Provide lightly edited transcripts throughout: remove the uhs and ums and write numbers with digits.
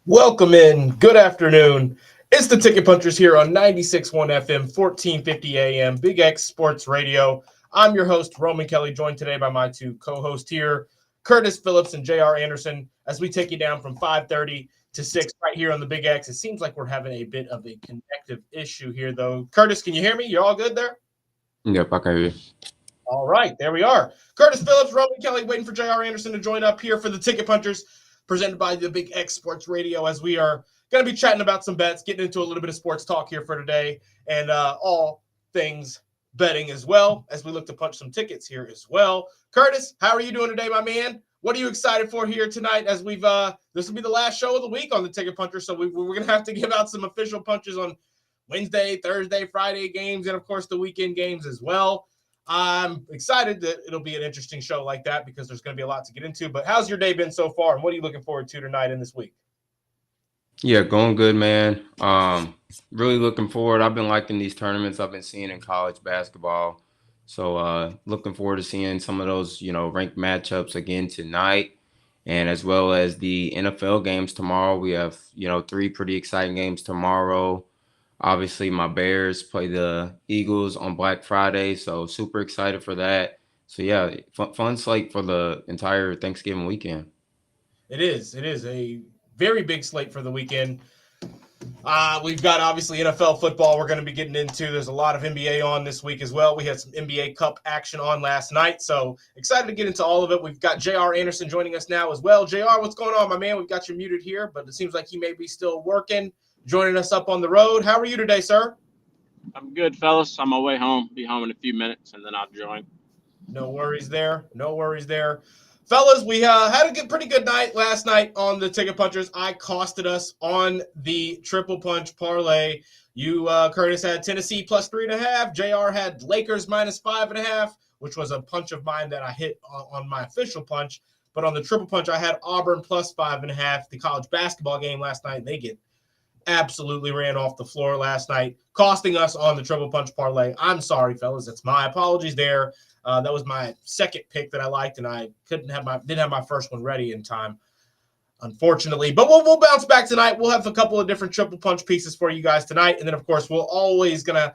Welcome in. Good afternoon. It's the Ticket Punchers here on 96.1 FM, 1450 AM, Big X Sports Radio. I'm your host, Roman Kelly, joined today by my two co-hosts here, Curtis Phillips and J.R. Anderson, as we take you down from 5:30 to 6 right here on the Big X. It seems like we're having a bit of a connective issue here, though. Curtis, can you hear me? You're all good there? Yep, I can hear you. All right, there we are. Curtis Phillips, Roman Kelly, waiting for J.R. Anderson to join up here for the Ticket Punchers, presented by the Big X Sports Radio, as we are going to be chatting about some bets, getting into a little bit of sports talk here for today, and all things betting as well, as we look to punch some tickets here as well. Curtis, how are you doing today, my man? What are you excited for here tonight? As we've this will be the last show of the week on the Ticket Puncher, so we're going to have to give out some official punches on Wednesday, Thursday, Friday games, and of course the weekend games as well. I'm excited that it'll be an interesting show like that because there's going to be a lot to get into. But how's your day been so far, and what are you looking forward to tonight and this week? Yeah, going good, man. Really looking forward. I've been liking these tournaments I've been seeing in college basketball. So looking forward to seeing some of those, ranked matchups again tonight. And as well as the NFL games tomorrow. We have, three pretty exciting games tomorrow. Obviously, my Bears play the Eagles on Black Friday, so super excited for that. So yeah, fun slate for the entire Thanksgiving weekend. It is. It is a very big slate for the weekend. We've got obviously NFL football we're going to be getting into. There's a lot of NBA on this week as well. We had some NBA Cup action on last night, so excited to get into all of it. We've got J.R. Anderson joining us now as well. J.R., what's going on, my man? We've got you muted here, but it seems like he may be still working, joining us up on the road. How are you today, sir? I'm good, fellas. On my way home. Be home in a few minutes, and then I'll join. No worries there. No worries there. Fellas, we had a pretty good night last night on the Ticket Punchers. I costed us on the triple punch parlay. You, Curtis, had Tennessee plus 3.5. JR had Lakers minus 5.5, which was a punch of mine that I hit on my official punch. But on the triple punch, I had Auburn plus 5.5. The college basketball game last night, they get absolutely ran off the floor last night, costing us on the triple punch parlay. I'm sorry, fellas. That's my apologies there. That was my second pick that I liked, and I didn't have my first one ready in time, unfortunately. But we'll bounce back tonight. We'll have a couple of different triple punch pieces for you guys tonight, and then of course we're always gonna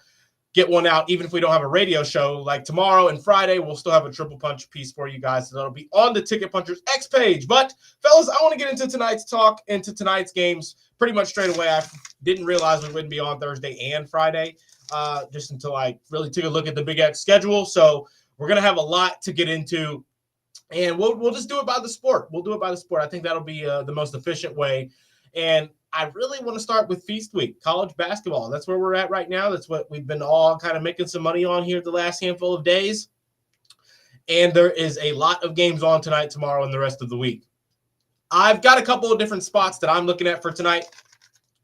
get one out, even if we don't have a radio show. Like tomorrow and Friday, we'll still have a triple punch piece for you guys. So that'll be on the Ticket Punchers X page. But fellas, I want to get into tonight's talk, into tonight's games pretty much straight away. I didn't realize we wouldn't be on Thursday and Friday, just until I really took a look at the Big X schedule. So we're gonna have a lot to get into, and we'll just do it by the sport. We'll do it by the sport. I think that'll be the most efficient way. And I really want to start with Feast Week, college basketball. That's where we're at right now. That's what we've been all kind of making some money on here the last handful of days. And there is a lot of games on tonight, tomorrow, and the rest of the week. I've got a couple of different spots that I'm looking at for tonight,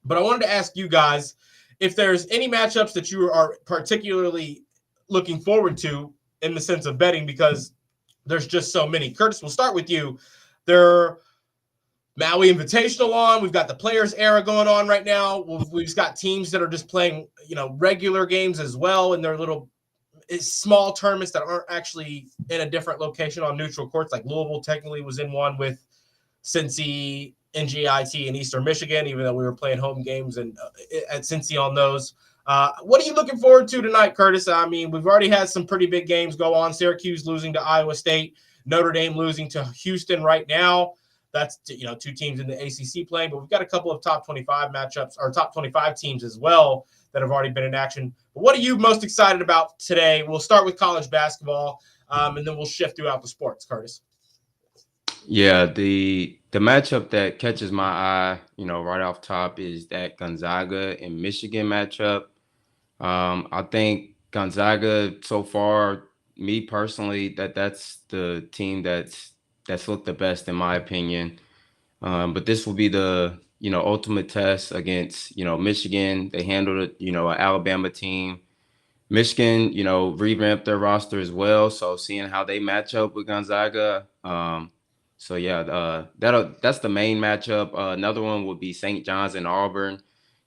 but I wanted to ask you guys if there's any matchups that you are particularly looking forward to in the sense of betting, because there's just so many. Curtis, we'll start with you. There Maui Invitational on. We've got the Players Era going on right now. We've got teams that are just playing, regular games as well, and they're little small tournaments that aren't actually in a different location on neutral courts. Like Louisville technically was in one with Cincy, NGIT, and Eastern Michigan, even though we were playing home games and at Cincy on those. What are you looking forward to tonight, Curtis? I mean, we've already had some pretty big games go on. Syracuse losing to Iowa State, Notre Dame losing to Houston right now. That's, two teams in the ACC playing, but we've got a couple of top 25 matchups or top 25 teams as well that have already been in action. But what are you most excited about today? We'll start with college basketball, and then we'll shift throughout the sports, Curtis. Yeah, the matchup that catches my eye, right off top is that Gonzaga and Michigan matchup. I think Gonzaga so far, me personally, that's the team that's looked the best in my opinion. But this will be the ultimate test against Michigan. They handled it, an Alabama team. Michigan, revamped their roster as well. So seeing how they match up with Gonzaga. So yeah, that's the main matchup. Another one would be St. John's and Auburn.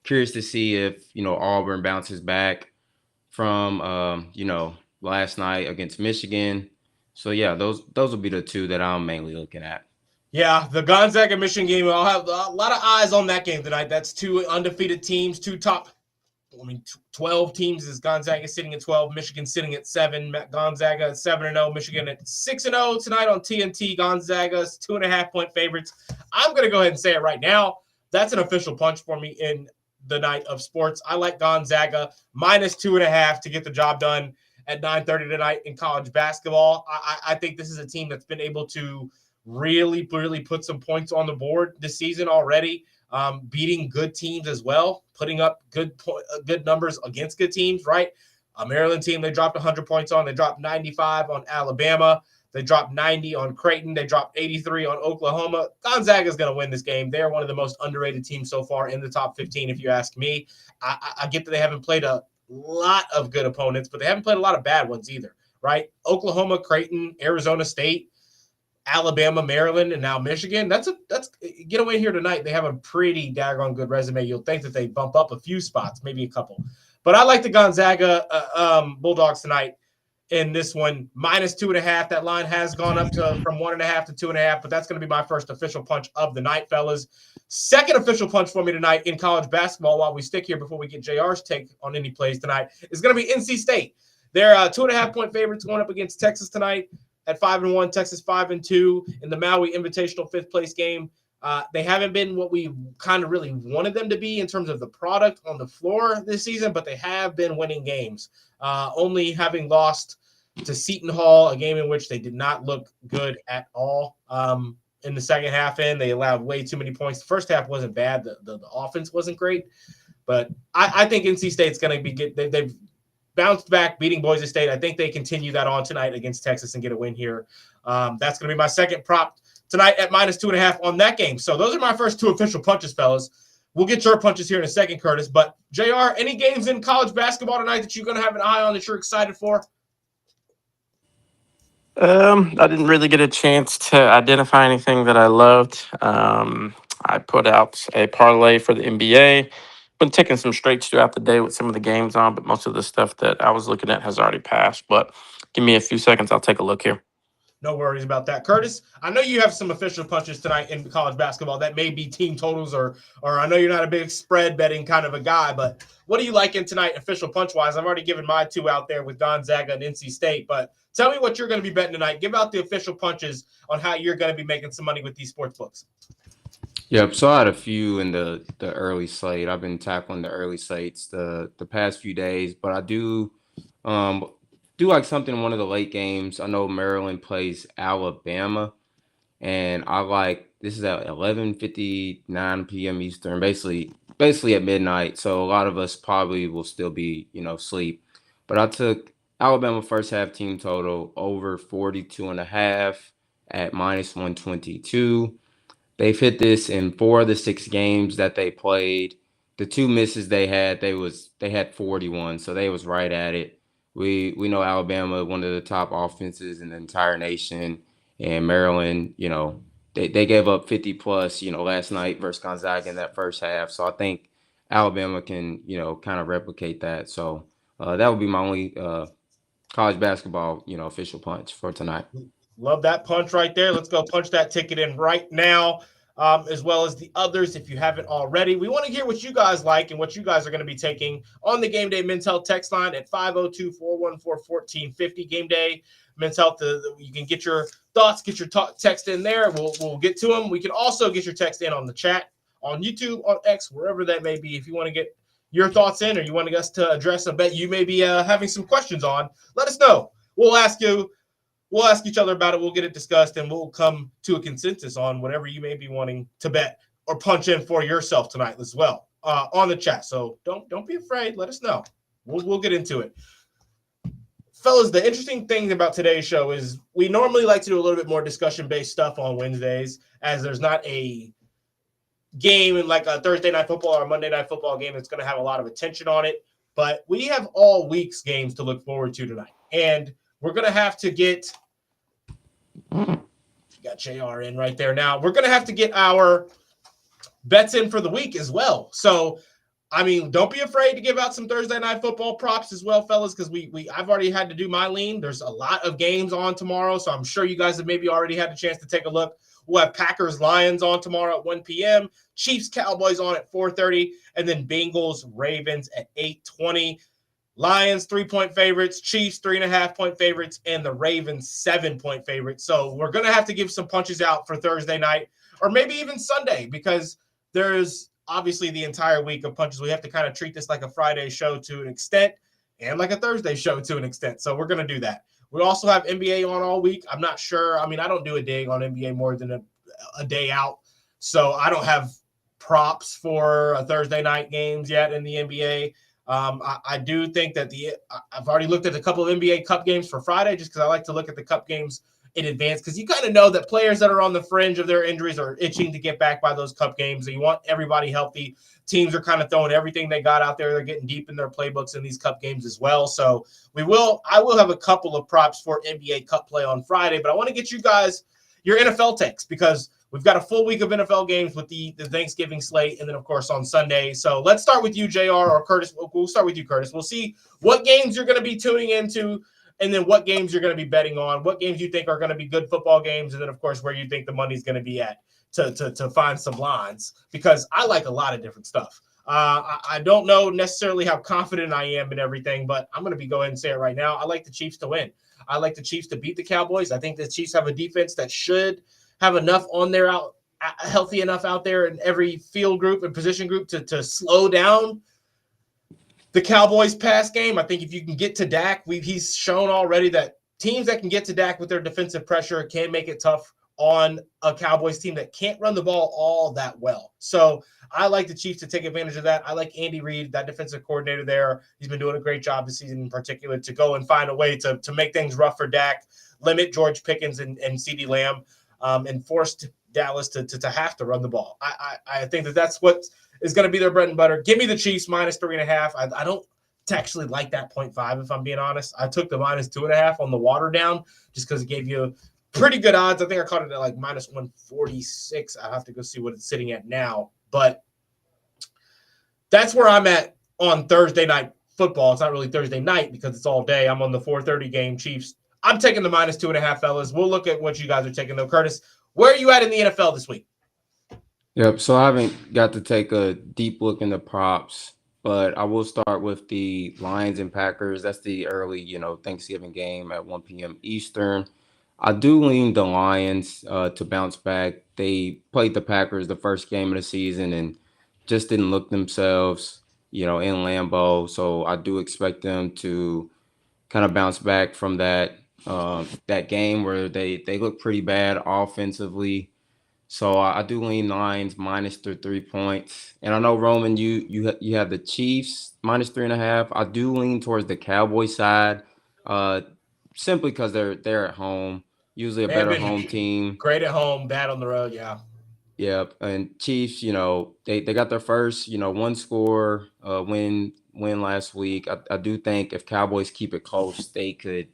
Curious to see if Auburn bounces back from last night against Michigan. So yeah, those will be the two that I'm mainly looking at. Yeah, the Gonzaga-Michigan game, I'll have a lot of eyes on that game tonight. That's two undefeated teams, 12 teams is Gonzaga sitting at 12, Michigan sitting at 7. Gonzaga at 7-0, Michigan at 6-0 tonight on TNT. Gonzaga's 2.5-point favorites. I'm going to go ahead and say it right now. That's an official punch for me in the night of sports. I like Gonzaga minus 2.5 to get the job done at 9:30 tonight in college basketball. I think this is a team that's been able to really put some points on the board this season already. Beating good teams as well, putting up good numbers against good teams, right? A Maryland team they dropped 100 points on. They dropped 95 on Alabama. They dropped 90 on Creighton. They dropped 83 on Oklahoma. Gonzaga is going to win this game. They're one of the most underrated teams so far in the top 15, if you ask me. I get that they haven't played a lot of good opponents, but they haven't played a lot of bad ones either, right? Oklahoma, Creighton, Arizona State, Alabama, Maryland, and now Michigan. That's get away here tonight. They have a pretty daggone good resume. You'll think that they bump up a few spots, maybe a couple. But I like the Gonzaga Bulldogs tonight in this one, minus 2.5. That line has gone up from 1.5 to 2.5, but that's going to be my first official punch of the night, fellas. Second official punch for me tonight in college basketball, while we stick here before we get JR's take on any plays tonight, is going to be NC State. They're 2.5-point favorites going up against Texas tonight. At 5-1, Texas 5-2 in the Maui Invitational 5th place game. They haven't been what we kind of really wanted them to be in terms of the product on the floor this season, but they have been winning games. Only having lost to Seton Hall, a game in which they did not look good at all. In the second half, they allowed way too many points. The first half wasn't bad. The offense wasn't great, but I think NC State's going to be good. They've bounced back, beating Boise State. I think they continue that on tonight against Texas and get a win here. That's going to be my second prop tonight at minus 2.5 on that game. So those are my first two official punches, fellas. We'll get your punches here in a second, Curtis. But, JR, any games in college basketball tonight that you're going to have an eye on that you're excited for? I didn't really get a chance to identify anything that I loved. I put out a parlay for the NBA. Been taking some straights throughout the day with some of the games on, but most of the stuff that I was looking at has already passed. But give me a few seconds. I'll take a look here. No worries about that. Curtis, I know you have some official punches tonight in college basketball. That may be team totals or I know you're not a big spread betting kind of a guy, but what are you liking tonight official punch-wise? I've already given my two out there with Gonzaga and NC State, but tell me what you're going to be betting tonight. Give out the official punches on how you're going to be making some money with these sports books. Yep. So I had a few in the early slate. I've been tackling the early slates the past few days, but I do like something in one of the late games. I know Maryland plays Alabama, and I like this is at 11:59 p.m. Eastern, basically at midnight. So a lot of us probably will still be asleep. But I took Alabama first half team total over 42.5 at minus 122. They've hit this in 4 of the 6 games that they played. The 2 misses they had 41, so they was right at it. We know Alabama, one of the top offenses in the entire nation, and Maryland, they gave up 50 plus, last night versus Gonzaga in that first half. So I think Alabama can, kind of replicate that. So that would be my only college basketball, official punch for tonight. Love that punch right there. Let's go punch that ticket in right now, as well as the others if you haven't already. We want to hear what you guys like and what you guys are going to be taking on the Game Day Men's Health text line at 502-414-1450. Game Day Men's Health, you can get your thoughts, get your text in there. We'll get to them. We can also get your text in on the chat, on YouTube, on X, wherever that may be. If you want to get your thoughts in or you want us to address a bet you may be having some questions on, let us know. We'll ask each other about it. We'll get it discussed, and we'll come to a consensus on whatever you may be wanting to bet or punch in for yourself tonight as well on the chat. So don't be afraid. Let us know. We'll get into it. Fellas, the interesting thing about today's show is we normally like to do a little bit more discussion-based stuff on Wednesdays, as there's not a game in like a Thursday night football or a Monday night football game that's going to have a lot of attention on it. But we have all week's games to look forward to tonight. And we're going to have to get – got JR in right there now. We're going to have to get our bets in for the week as well. So, I mean, don't be afraid to give out some Thursday night football props as well, fellas, because I've already had to do my lean. There's a lot of games on tomorrow, so I'm sure you guys have maybe already had a chance to take a look. We'll have Packers-Lions on tomorrow at 1 p.m., Chiefs-Cowboys on at 4:30, and then Bengals-Ravens at 8:20. Lions 3-point favorites, Chiefs 3.5-point favorites, and the Ravens 7-point favorites. So we're going to have to give some punches out for Thursday night or maybe even Sunday because there's obviously the entire week of punches. We have to kind of treat this like a Friday show to an extent and like a Thursday show to an extent. So we're going to do that. We also have NBA on all week. I'm not sure. I mean, I don't do a day on NBA more than a day out. So I don't have props for Thursday night games yet in the NBA. I do think that I've already looked at a couple of NBA Cup games for Friday just because I like to look at the Cup games in advance because you kind of know that players that are on the fringe of their injuries are itching to get back by those Cup games. So you want everybody healthy. Teams are kind of throwing everything they got out there. They're getting deep in their playbooks in these Cup games as well. So I will have a couple of props for NBA Cup play on Friday, but I want to get you guys your NFL takes because we've got a full week of NFL games with the Thanksgiving slate, and then, of course, on Sunday. So let's start with you, JR, or Curtis. We'll start with you, Curtis. We'll see what games you're going to be tuning into and then what games you're going to be betting on, what games you think are going to be good football games, and then, of course, where you think the money's going to be at to find some lines because I like a lot of different stuff. I don't know necessarily how confident I am in everything, but I'm going to go ahead and say it right now. I like the Chiefs to win. I like the Chiefs to beat the Cowboys. I think the Chiefs have a defense that should have enough on there healthy enough out there in every field group and position group to slow down the Cowboys pass game. I think if you can get to Dak, he's shown already that teams that can get to Dak with their defensive pressure can make it tough on a Cowboys team that can't run the ball all that well. So I like the Chiefs to take advantage of that. I like Andy Reid, that defensive coordinator there. He's been doing a great job this season in particular to go and find a way to make things rough for Dak, limit George Pickens and CeeDee Lamb. And forced Dallas to have to run the ball. I think that's what is going to be their bread and butter. Give me the Chiefs minus 3.5. I don't actually like that 0.5 if I'm being honest. I took the minus 2.5 on the water down just because it gave you pretty good odds. I think I caught it at like minus 146. I have to go see what it's sitting at now. But that's where I'm at on Thursday night football. It's not really Thursday night because it's all day. I'm on the 4:30 game, Chiefs. I'm taking the minus 2.5, fellas. We'll look at what you guys are taking, though. Curtis, where are you at in the NFL this week? Yep. So I haven't got to take a deep look into props, but I will start with the Lions and Packers. That's the early, Thanksgiving game at 1 p.m. Eastern. I do lean the Lions to bounce back. They played the Packers the first game of the season and just didn't look themselves, in Lambeau. So I do expect them to kind of bounce back from that game where they look pretty bad offensively. So I do lean Lions minus the 3 points. And I know, Roman, you have the Chiefs minus 3.5. I do lean towards the Cowboy side simply because they're at home, usually a better home team. Great at home, bad on the road, yeah. Yep. And Chiefs, they got their first, one score win last week. I do think if Cowboys keep it close, they could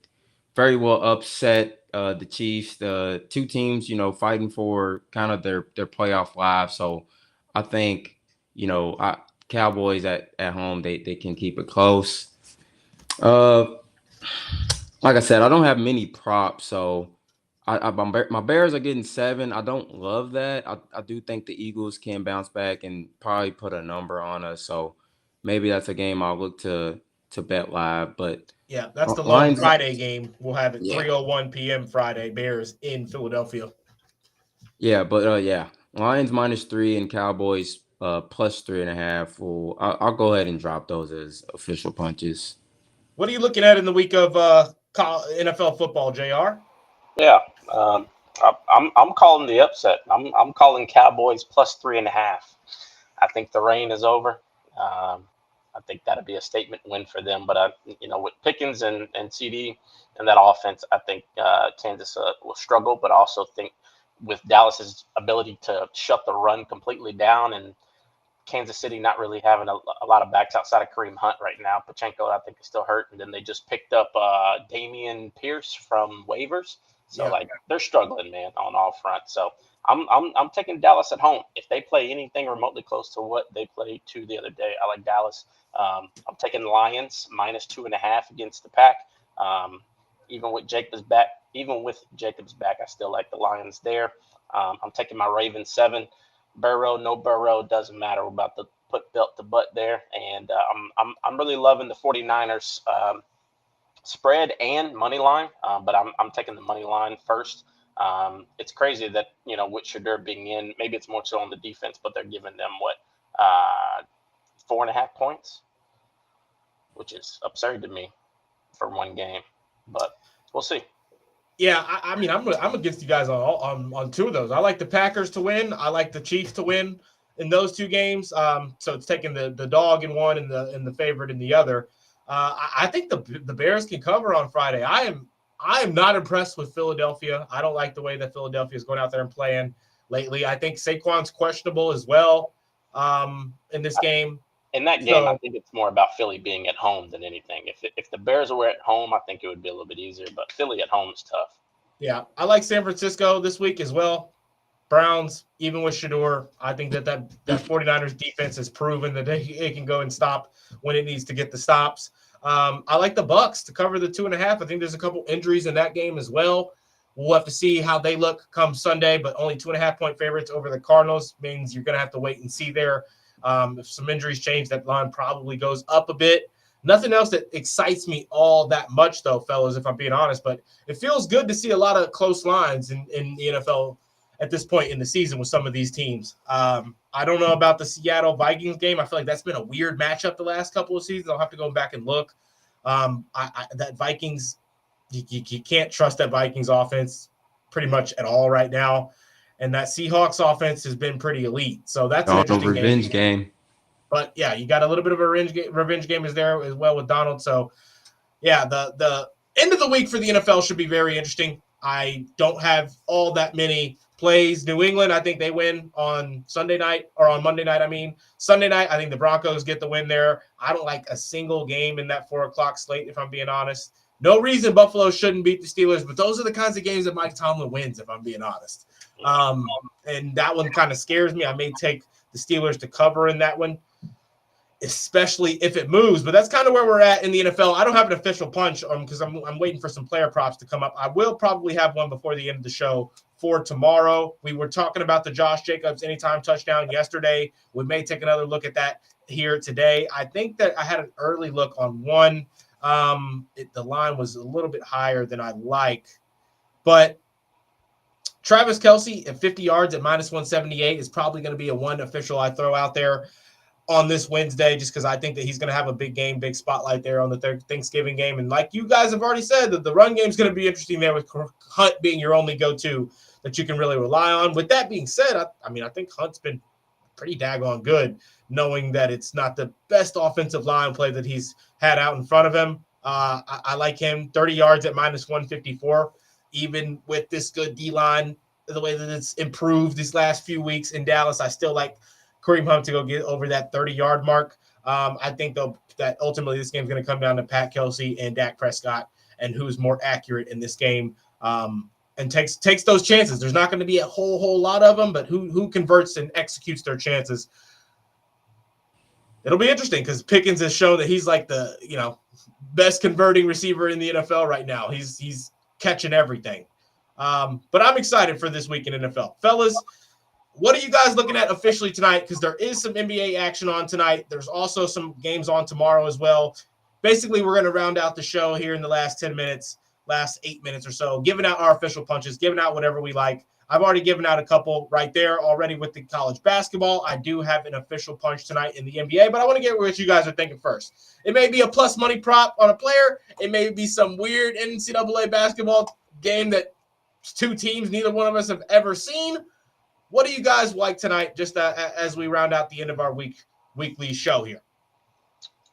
very well upset the Chiefs, the two teams, fighting for kind of their playoff lives. So I think, Cowboys at home, they can keep it close. Like I said, I don't have many props, so my Bears are getting 7. I don't love that. I do think the Eagles can bounce back and probably put a number on us. So maybe that's a game I'll look to bet live. But yeah, that's the Lone Friday game. We'll have it 3:01 p.m. Friday. Bears in Philadelphia. Yeah, but Lions minus 3 and Cowboys plus 3.5. I'll go ahead and drop those as official punches. What are you looking at in the week of NFL football, JR? Yeah, I'm calling the upset. I'm calling Cowboys plus 3.5. I think the rain is over. I think that'd be a statement win for them. But with Pickens and CD and that offense, I think Kansas will struggle. But I also think with Dallas's ability to shut the run completely down and Kansas City not really having a lot of backs outside of Kareem Hunt right now. Pachenko, I think, is still hurt. And then they just picked up Damian Pierce from waivers. So, they're struggling, man, on all fronts. So, I'm taking Dallas at home. If they play anything remotely close to what they played to the other day, I like Dallas. I'm taking the Lions minus 2.5 against the Pack. Even with Jacobs back, I still like the Lions there. I'm taking my Ravens 7. Burrow, no Burrow, doesn't matter. We're about to put belt to butt there. And I'm really loving the 49ers spread and money line, but I'm taking the money line first. It's crazy that, with Shadur being in, maybe it's more so on the defense, but they're giving them 4.5 points, which is absurd to me for one game, but we'll see. Yeah, I mean, I'm against you guys on two of those. I like the Packers to win. I like the Chiefs to win in those two games. So it's taking the dog in one and the favorite in the other. I think the Bears can cover on Friday. I am not impressed with Philadelphia. I don't like the way that Philadelphia is going out there and playing lately. I think Saquon's questionable as well in this game. In that game, I think it's more about Philly being at home than anything. If the Bears were at home, I think it would be a little bit easier, but Philly at home is tough. Yeah, I like San Francisco this week as well. Browns, even with Shador, I think that 49ers defense has proven that it can go and stop when it needs to get the stops. I like the Bucks to cover the 2.5. I think there's a couple injuries in that game as well. We'll have to see how they look come Sunday, but only 2.5-point favorites over the Cardinals means you're going to have to wait and see there. If some injuries change, that line probably goes up a bit. Nothing else that excites me all that much, though, fellas, if I'm being honest. But it feels good to see a lot of close lines in the NFL at this point in the season with some of these teams. I don't know about the Seattle Vikings game. I feel like that's been a weird matchup the last couple of seasons. I'll have to go back and look. That Vikings, you can't trust that Vikings offense pretty much at all right now. And that Seahawks offense has been pretty elite. So that's an interesting revenge game. But, yeah, you got a little bit of a revenge game is there as well with Donald. So, yeah, the end of the week for the NFL should be very interesting. I don't have all that many plays. New England, I think they win on Sunday night or on Monday night. Sunday night, I think the Broncos get the win there. I don't like a single game in that 4 o'clock slate, if I'm being honest. No reason Buffalo shouldn't beat the Steelers, but those are the kinds of games that Mike Tomlin wins, if I'm being honest. And that one kind of scares me. I may take the Steelers to cover in that one, especially if it moves. But that's kind of where we're at in the NFL. I don't have an official punch because I'm waiting for some player props to come up. I will probably have one before the end of the show for tomorrow. We were talking about the Josh Jacobs anytime touchdown yesterday. We may take another look at that here today. I think that I had an early look on one. The line was a little bit higher than I like. But Travis Kelce at 50 yards at -178 is probably going to be a one official I throw out there on this Wednesday, just because I think that he's going to have a big game, big spotlight there on the Thanksgiving game. And like you guys have already said, that the run game is going to be interesting there with Hunt being your only go-to that you can really rely on. With that being said, I think Hunt's been pretty daggone good, knowing that it's not the best offensive line play that he's had out in front of him. I like him 30 yards at -154, even with this good D-line, the way that it's improved these last few weeks in Dallas. I still like Kareem Hunt to go get over that 30-yard mark. I think, though, that ultimately this game is going to come down to Pat Kelce and Dak Prescott and who's more accurate in this game and takes those chances. There's not going to be a whole lot of them, but who converts and executes their chances. It'll be interesting because Pickens has shown that he's like the best converting receiver in the NFL right now. He's catching everything. But I'm excited for this week in NFL. Fellas, what are you guys looking at officially tonight? Because there is some NBA action on tonight. There's also some games on tomorrow as well. Basically, we're going to round out the show here in the last 10 minutes, last 8 minutes or so, giving out our official punches, giving out whatever we like. I've already given out a couple right there already with the college basketball. I do have an official punch tonight in the NBA, but I want to get what you guys are thinking first. It may be a plus money prop on a player. It may be some weird NCAA basketball game that two teams neither one of us have ever seen. What do you guys like tonight, just as we round out the end of our weekly show here?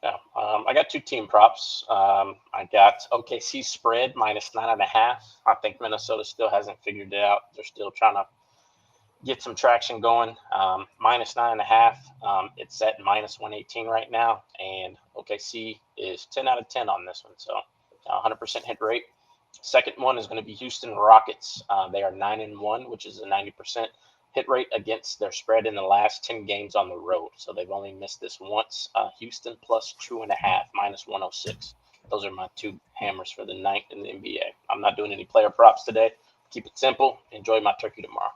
Yeah, I got two team props. I got OKC spread -9.5. I think Minnesota still hasn't figured it out. They're still trying to get some traction going. -9.5. It's at -118 right now, and OKC is 10 out of 10 on this one, so 100% hit rate. Second one is going to be Houston Rockets. They are 9-1, which is a 90% hit rate against their spread in the last 10 games on the road. So they've only missed this once. Houston +2.5, -106. Those are my two hammers for the night in the NBA. I'm not doing any player props today. Keep it simple. Enjoy my turkey tomorrow.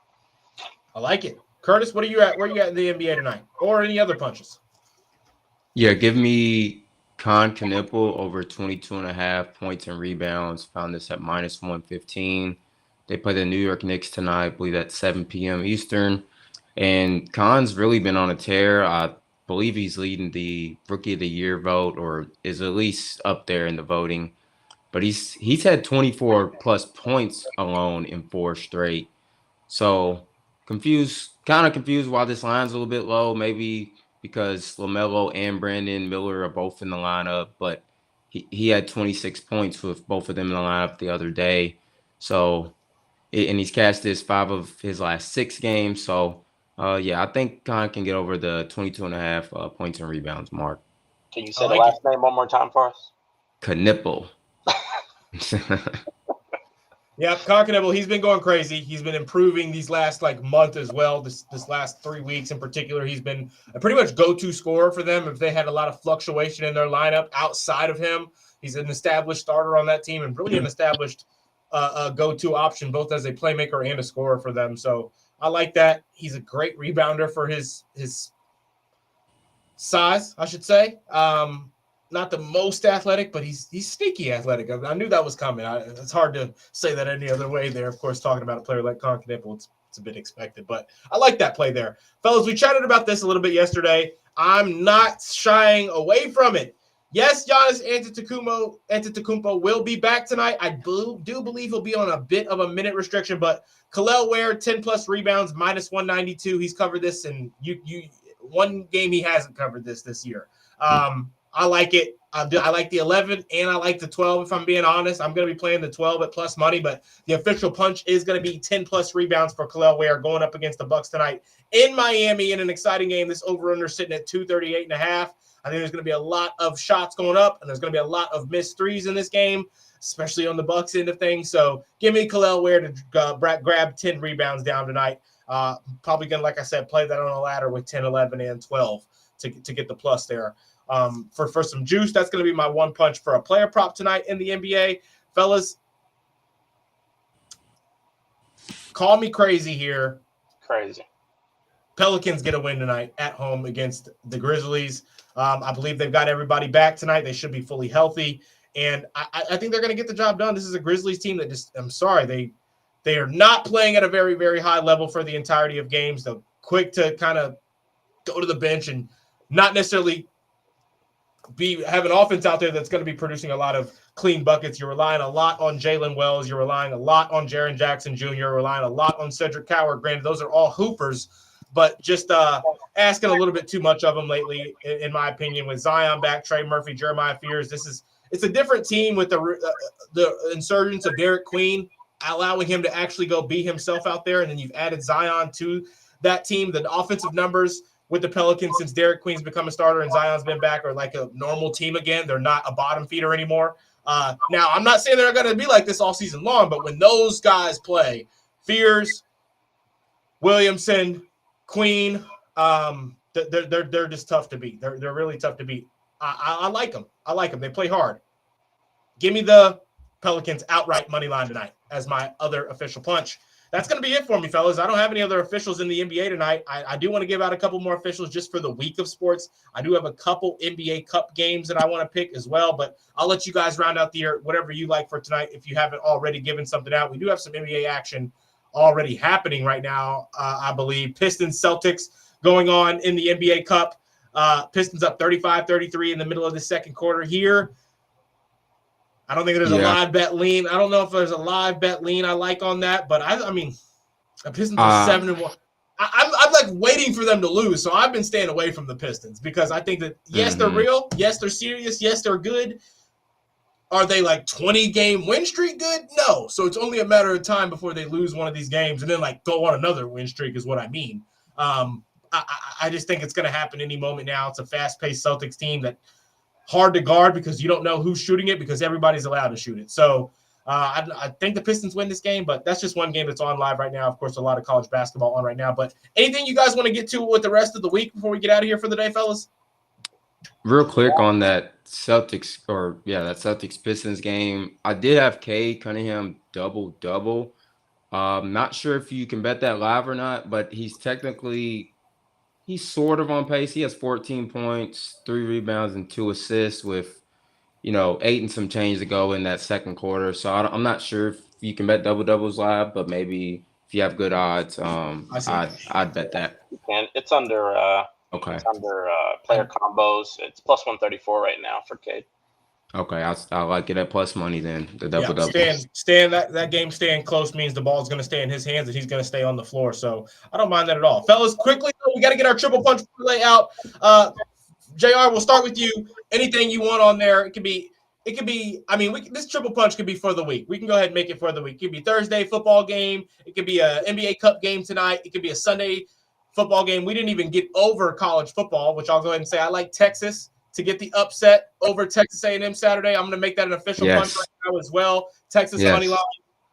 I like it. Curtis, what are you at? Where you at in the NBA tonight, or any other punches? Yeah, give me Con Knipple over 22.5 points and rebounds. Found this at -115. They play the New York Knicks tonight. I believe at 7 p.m. Eastern. And Khan's really been on a tear. I believe he's leading the Rookie of the Year vote, or is at least up there in the voting. But he's had 24 plus points alone in 4 straight. So kind of confused why this line's a little bit low. Maybe because LaMelo and Brandon Miller are both in the lineup, but he had 26 points with both of them in the lineup the other day. So, and he's cashed this 5 of his last 6 games. So, yeah, I think Khan can get over the 22.5 points and rebounds mark. Can you say the last name one more time for us? Knipple. Yeah, Conkinable, he's been going crazy. He's been improving these last month as well. This last 3 weeks in particular, he's been a pretty much go-to scorer for them. If they had a lot of fluctuation in their lineup outside of him, he's an established starter on that team and really an established go-to option, both as a playmaker and a scorer for them. So I like that. He's a great rebounder for his size, I should say. Not the most athletic, but he's sneaky athletic. I knew that was coming. It's hard to say that any other way there. Of course, talking about a player like Conkinable, it's a bit expected, but I like that play there. Fellas, we chatted about this a little bit yesterday. I'm not shying away from it. Yes, Giannis Antetokounmpo will be back tonight. I do believe he'll be on a bit of a minute restriction, but Kel'el Ware, 10-plus rebounds, -192. He's covered this, and one game he hasn't covered this year. I like it. I like the 11 and I like the 12. If I'm being honest, I'm going to be playing the 12 at plus money, but the official punch is going to be 10-plus rebounds for Kel'el Ware going up against the Bucks tonight in Miami in an exciting game. This over/under sitting at 238.5. I think there's going to be a lot of shots going up, and there's going to be a lot of missed threes in this game, especially on the Bucks end of things. So give me Kel'el Ware to grab 10 rebounds down tonight. Probably going to, like I said, play that on a ladder with 10, 11, and 12 to get the plus there. For some juice, that's going to be my one punch for a player prop tonight in the NBA. Fellas, call me crazy here. Crazy. Pelicans get a win tonight at home against the Grizzlies. I believe they've got everybody back tonight. They should be fully healthy, and I think they're going to get the job done. This is a Grizzlies team that I'm sorry, they are not playing at a very, very high level for the entirety of games. They're quick to kind of go to the bench and not necessarily have an offense out there that's going to be producing a lot of clean buckets. You're relying a lot on Jalen Wells. You're relying a lot on Jaren Jackson Jr. You're relying a lot on Cedric Coward. Granted, those are all hoopers, but just asking a little bit too much of them lately, in my opinion. With Zion back, Trey Murphy, Jeremiah Fears, it's a different team with the insurgence of Derek Queen, allowing him to actually go be himself out there, and then you've added Zion to that team. The offensive numbers with the Pelicans, since Derek Queen's become a starter and Zion's been back, are like a normal team again. They're not a bottom feeder anymore. Now, I'm not saying they're going to be like this all season long, but when those guys play, Fears, Williamson, Queen, they're just tough to beat. They're really tough to beat. I like them. I like them. They play hard. Give me the Pelicans outright money line tonight as my other official punch. That's going to be it for me, fellas. I don't have any other officials in the NBA tonight. I do want to give out a couple more officials just for the week of sports. I do have a couple NBA Cup games that I want to pick as well, but I'll let you guys round out the year, whatever you like for tonight if you haven't already given something out. We do have some NBA action already happening right now, I believe. Pistons, Celtics going on in the NBA Cup. Pistons up 35-33 in the middle of the second quarter here. I don't think there's a live bet lean. I don't know if there's a live bet lean I like on that, but I mean, the Pistons are 7-1. I'm like waiting for them to lose, so I've been staying away from the Pistons because I think that, yes, they're real. Yes, they're serious. Yes, they're good. Are they like 20-game win streak good? No. So it's only a matter of time before they lose one of these games and then like go on another win streak is what I mean. I just think it's going to happen any moment now. It's a fast-paced Celtics team that hard to guard because you don't know who's shooting it because everybody's allowed to shoot it. So I think the Pistons win this game, but that's just one game that's on live right now. Of course, a lot of college basketball on right now. But anything you guys want to get to with the rest of the week before we get out of here for the day, fellas? Real quick on that Celtics Pistons game. I did have Cade Cunningham double-double. Not sure if you can bet that live or not, but he's sort of on pace. He has 14 points, 3 rebounds, and 2 assists with, 8 and some change to go in that second quarter. So I'm not sure if you can bet double doubles live, but maybe if you have good odds, I'd bet that. And it's under Okay. it's under player combos. It's plus 134 right now for Cade. Okay, I like it at plus money then. The double double. Stan, that game staying close means the ball's going to stay in his hands and he's going to stay on the floor. So I don't mind that at all, fellas. Quickly, we got to get our triple punch play out. JR, we'll start with you. Anything you want on there? It could be. I mean, this triple punch could be for the week. We can go ahead and make it for the week. It could be Thursday football game. It could be a NBA Cup game tonight. It could be a Sunday football game. We didn't even get over college football, which I'll go ahead and say I like Texas to get the upset over Texas A&M Saturday. I'm going to make that an official punch right now as well. Texas money line.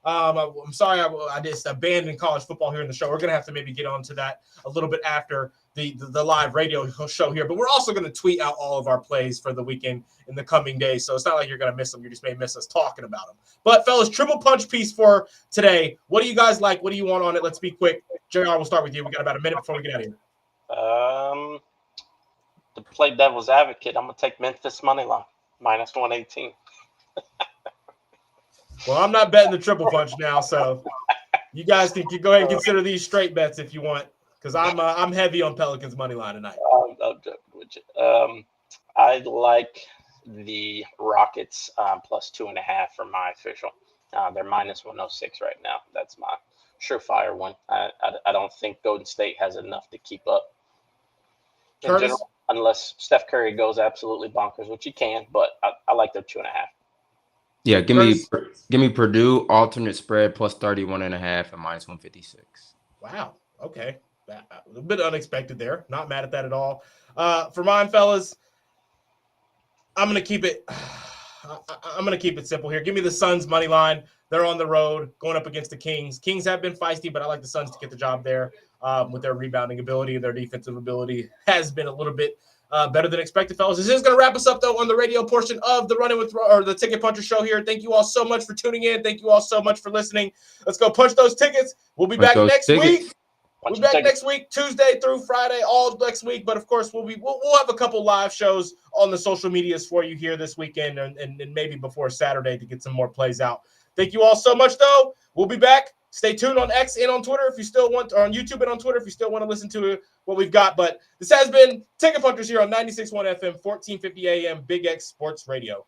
I'm sorry I just abandoned college football here in the show. We're going to have to maybe get onto that a little bit after the live radio show here. But we're also going to tweet out all of our plays for the weekend in the coming days. So it's not like you're going to miss them. You just may miss us talking about them. But, fellas, triple punch piece for today. What do you guys like? What do you want on it? Let's be quick. JR, we'll start with you. We got about a minute before we get out of here. To play devil's advocate, I'm going to take Memphis money line, minus 118. Well, I'm not betting the triple punch now, so you guys can go ahead and consider these straight bets if you want, because I'm heavy on Pelicans money line tonight. I'm joking with you. I like the Rockets plus 2.5 for my official. They're minus 106 right now. That's my surefire one. I don't think Golden State has enough to keep up. In general, unless Steph Curry goes absolutely bonkers, which he can, but I like their 2.5. Yeah, give me Purdue alternate spread plus 31.5 and minus 156. Wow. Okay. A bit unexpected there. Not mad at that at all. For mine, fellas, I'm gonna keep it simple here. Give me the Suns money line. They're on the road going up against the Kings. Kings have been feisty, but I like the Suns to get the job there with their rebounding ability and their defensive ability has been a little bit better than expected, fellas. This is going to wrap us up, though, on the radio portion of the the Ticket Puncher show here. Thank you all so much for tuning in. Thank you all so much for listening. Let's go punch those tickets. We'll be back next week. We'll be back next week, Tuesday through Friday, all next week. But of course, we'll have a couple live shows on the social medias for you here this weekend and maybe before Saturday to get some more plays out. Thank you all so much, though. We'll be back. Stay tuned on X and on Twitter if you still want, or on YouTube and on Twitter if you still want to listen to what we've got. But this has been Ticket Punchers here on 96.1 FM, 1450 AM, Big X Sports Radio.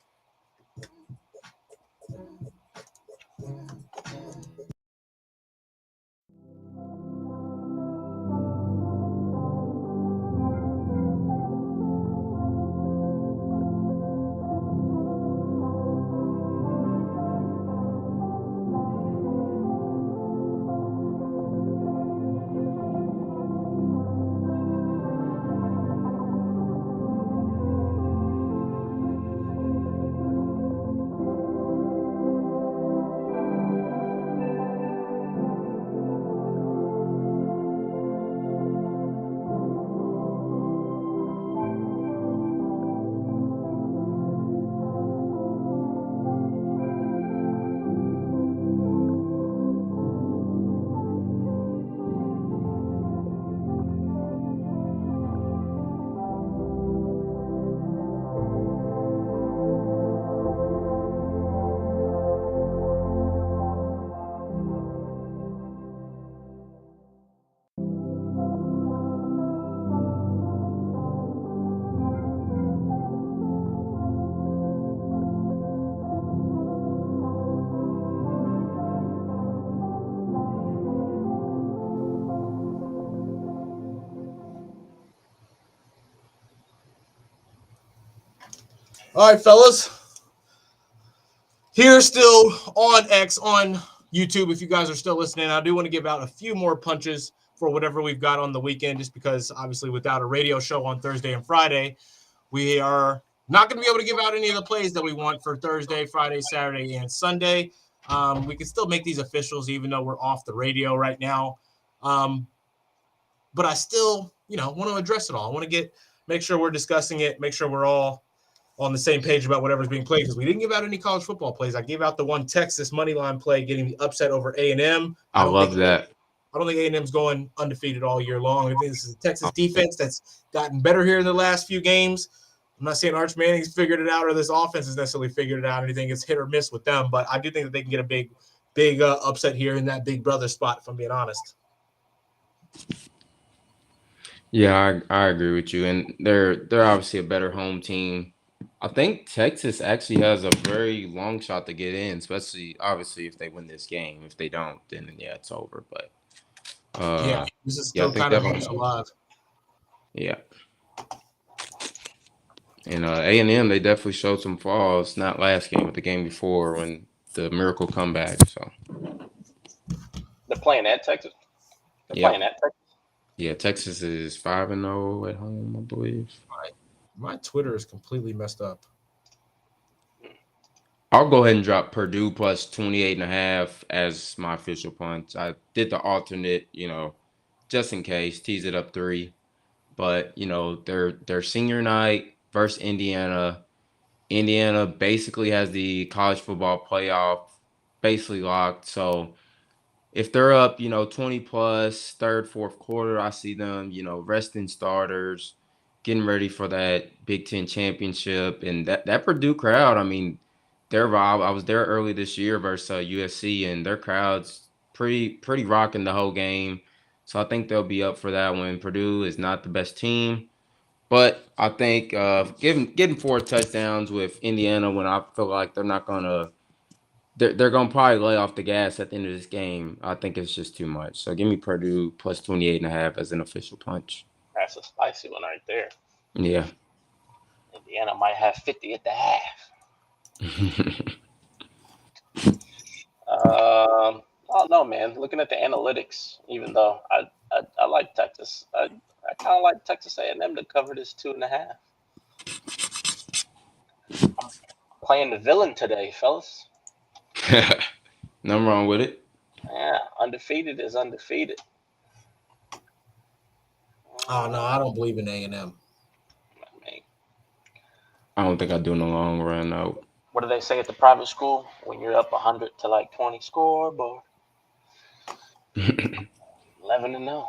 All right, fellas. Here still on X, on YouTube, if you guys are still listening. I do want to give out a few more punches for whatever we've got on the weekend, just because obviously without a radio show on Thursday and Friday, we are not going to be able to give out any of the plays that we want for Thursday, Friday, Saturday, and Sunday. We can still make these officials even though we're off the radio right now. But I still, want to address it all. I want to make sure we're discussing it, make sure we're all on the same page about whatever's being played because we didn't give out any college football plays. I gave out the one Texas money line play getting the upset over A&M. I love that. I don't think A&M's going undefeated all year long. I think this is a Texas defense that's gotten better here in the last few games. I'm not saying Arch Manning's figured it out or this offense has necessarily figured it out. Anything it's hit or miss with them, but I do think that they can get a big upset here in that big brother spot, if I'm being honest. Yeah, I agree with you, and they're obviously a better home team. I think Texas actually has a very long shot to get in, especially obviously if they win this game. If they don't, then yeah, it's over. But this is still kind of hopes alive. Yeah. And A&M, they definitely showed some flaws, not last game, but the game before when the miracle comeback. So they're playing at Texas. Playing at Texas. Yeah, Texas is 5-0 at home, I believe. My Twitter is completely messed up. I'll go ahead and drop Purdue plus 28.5 as my official punch. I did the alternate, just in case, tease it up 3. But, their senior night versus Indiana. Indiana basically has the college football playoff basically locked. So if they're up, 20 plus, third, fourth quarter, I see them, resting starters, getting ready for that Big Ten championship. And that Purdue crowd, I mean, their vibe, I was there early this year versus USC, and their crowd's pretty rocking the whole game. So I think they'll be up for that one. Purdue is not the best team. But I think getting 4 touchdowns with Indiana when I feel like they're not going to they're going to probably lay off the gas at the end of this game. I think it's just too much. So give me Purdue plus 28.5 as an official punch. That's a spicy one right there. Yeah. Indiana might have 50 at the half. I don't know, man. Looking at the analytics, even though I like Texas, I kind of like Texas A&M to cover this 2.5. I'm playing the villain today, fellas. Nothing wrong with it. Yeah, undefeated is undefeated. Oh no, I don't believe in A&M. I don't think I do in the long run. No. What do they say at the private school when you're up 100 to like 20 scoreboard? 11-0.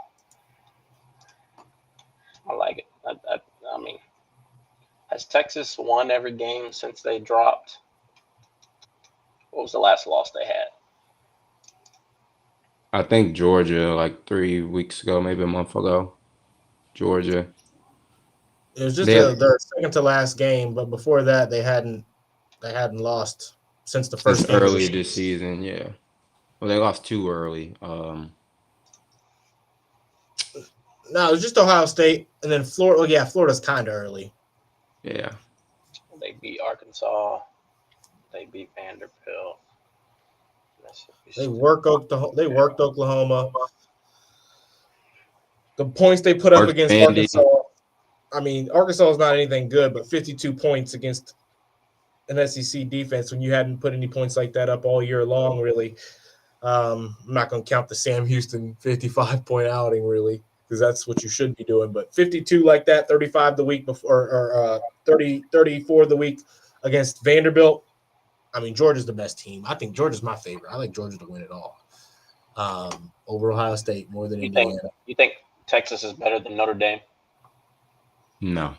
I like it. I mean, has Texas won every game since they dropped? What was the last loss they had? I think Georgia, like 3 weeks ago, maybe a month ago. Georgia. It was just their second to last game, but before that, they hadn't lost since the first game early this season. Yeah. Well, they lost 2 early. No, it was just Ohio State and then Florida. Oh, yeah, Florida's kind of early. Yeah. They beat Arkansas. They beat Vanderbilt. They worked Oklahoma. The points they put up against Arkansas. I mean, Arkansas is not anything good, but 52 points against an SEC defense when you hadn't put any points like that up all year long, really. I'm not going to count the Sam Houston 55-point outing, really, because that's what you should be doing. But 52 like that, 35 the week before, or 34 the week against Vanderbilt. I mean, Georgia's the best team. I think Georgia's my favorite. I like Georgia to win it all over Ohio State more than Indiana. You think Texas is better than Notre Dame? No.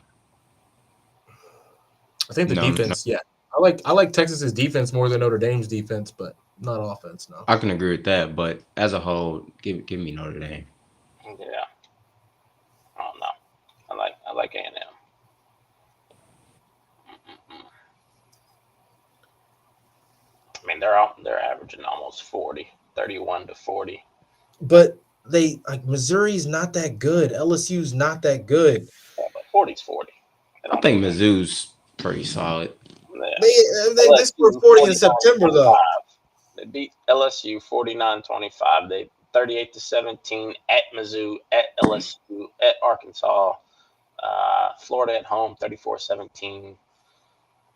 I think the defense, yeah. I like Texas's defense more than Notre Dame's defense, but not offense, no. I can agree with that, but as a whole, give me Notre Dame. Yeah. I don't know. I like A&M. I mean, they're averaging almost 40, 31 to 40. But Missouri's not that good. LSU's not that good. Yeah, but 40's 40. I think Mizzou's pretty solid. Yeah. They scored 40 in September, though. They beat LSU 49-25. They 38-17 at Mizzou, at LSU, at Arkansas. Florida at home 34-17.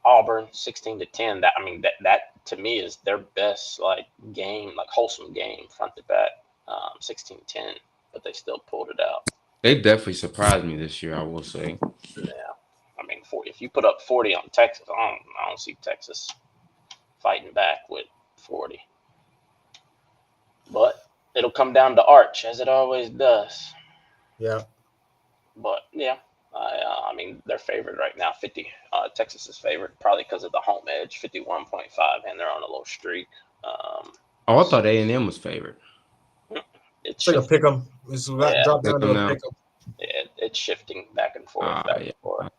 Auburn 16-10. That to me is their best game, wholesome game front to back. 16-10, but they still pulled it out. They definitely surprised me this year, I will say. Yeah. I mean, 45 if you put up 40 on Texas, I don't see Texas fighting back with 40. But it'll come down to Arch, as it always does. Yeah. But yeah, I mean, they're favored right now. 50. Texas is favored probably because of the home edge, 51.5, and they're on a little streak. I thought A&M was favored. It's like a pick 'em. It's drop down to a pick 'em. It's shifting back and forth. I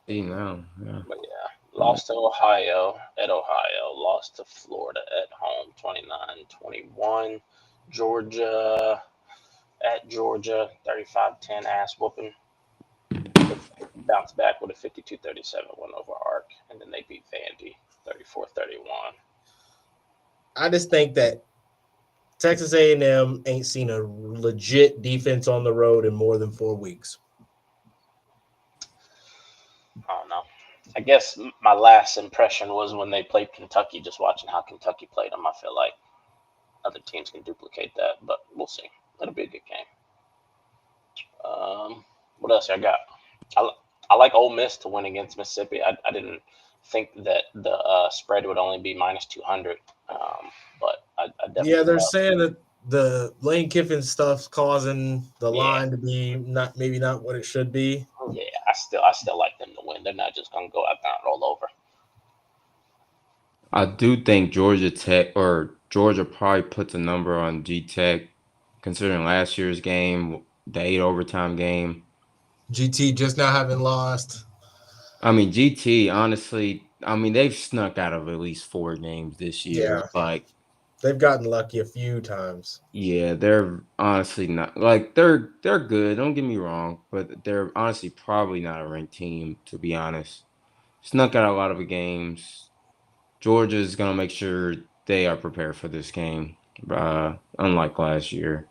see now. Yeah. But yeah, lost to Ohio at Ohio, lost to Florida at home, 29-21. Georgia at Georgia, 35-10 ass whooping. Bounced back with a 52-37 win over Ark, and then they beat Vandy 34-31. I just think that Texas A&M ain't seen a legit defense on the road in more than 4 weeks. I don't know. I guess my last impression was when they played Kentucky, just watching how Kentucky played them. I feel like other teams can duplicate that, but we'll see. It'll be a good game. What else I got? I like Ole Miss to win against Mississippi. I didn't think that the spread would only be minus 200, but I definitely. They're saying that the Lane Kiffin stuff's causing the line to be not what it should be. Yeah, I still like them to win. They're not just gonna go out there and roll over. I do think Georgia probably puts a number on G-Tech, considering last year's game, the 8 overtime game. GT just now having lost. I mean, GT, honestly, they've snuck out of at least 4 games this year. Yeah. Like, they've gotten lucky a few times. Yeah, they're honestly not they're good. Don't get me wrong, but they're honestly probably not a ranked team, to be honest. Snuck out a lot of games. Georgia's gonna make sure they are prepared for this game, unlike last year.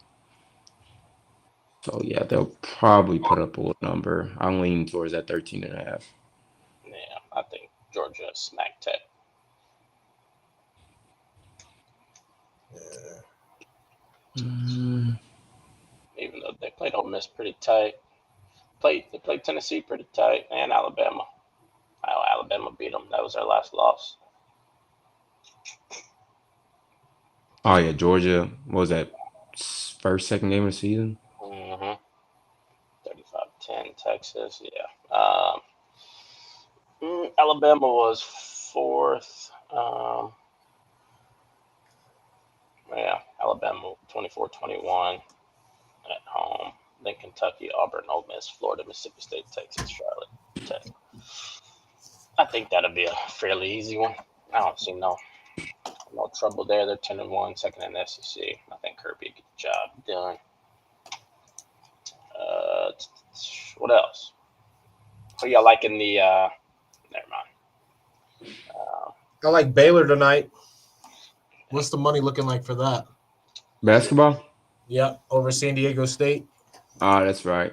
So yeah, they'll probably put up a little number. I'm leaning towards that 13.5. Yeah, I think Georgia smacked Tech. Even though they played Ole Miss pretty tight, they played Tennessee pretty tight, and Alabama. Alabama beat them. That was their last loss. Oh yeah, Georgia. What was that second game of the season? 35-10 Texas. Yeah. Alabama was 4th. Alabama 24-21 at home. Then Kentucky, Auburn, Ole Miss, Florida, Mississippi State, Texas, Charlotte, Tech. I think that'll be a fairly easy one. I don't see no trouble there. They're 10-1, second in the SEC. I think Kirby will get the job done. What else? Who y'all like in the never mind. I like Baylor tonight. What's the money looking like for that? Basketball? Yeah, over San Diego State. Oh, that's right.